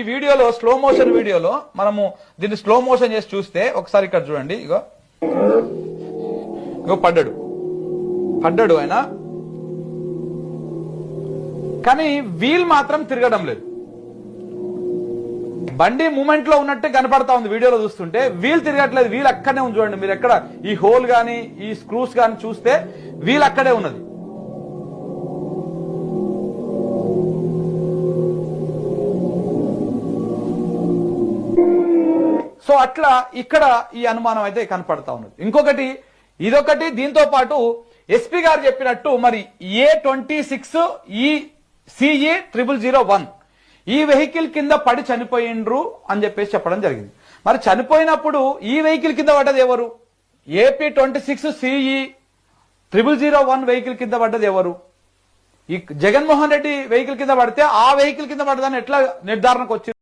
ఈ వీడియోలో slow motion వీడియోలో మనము దీన్ని స్లో మోషన్ చేసి చూస్తే ఒకసారి ఇక్కడ చూడండి. ఇగో ఇగో పడ్డాడు ఆయన, కానీ వీల్ మాత్రం తిరగడం లేదు. బండి మూమెంట్ లో ఉన్నట్టే కనపడతా ఉంది వీడియోలో చూస్తుంటే, వీల్ తిరగట్లేదు. వీల్ అక్కడనే ఉంది చూడండి. మీరు ఎక్కడ ఈ హోల్ గానీ ఈ స్క్రూస్ గానీ చూస్తే వీల్ అక్కడే ఉన్నది. సో అట్లా ఇక్కడ ఈ అనుమానం అయితే కనపడతా ఉన్నది. ఇంకొకటి ఇదొకటి, దీంతో పాటు ఎస్పీ గారు చెప్పినట్టు మరి A26 CE 001 ఈ వెహికల్ కింద పడి చనిపోయిండ్రు అని చెప్పేసి చెప్పడం జరిగింది. మరి చనిపోయినప్పుడు ఈ వెహికల్ కింద పడ్డది ఎవరు? AP26 CE 001 వెహికల్ కింద పడ్డది ఎవరు? ఈ జగన్మోహన్ రెడ్డి వెహికల్ కింద పడితే ఆ వెహికల్ కింద పడ్డదని ఎట్లా నిర్ధారణకు వచ్చింది?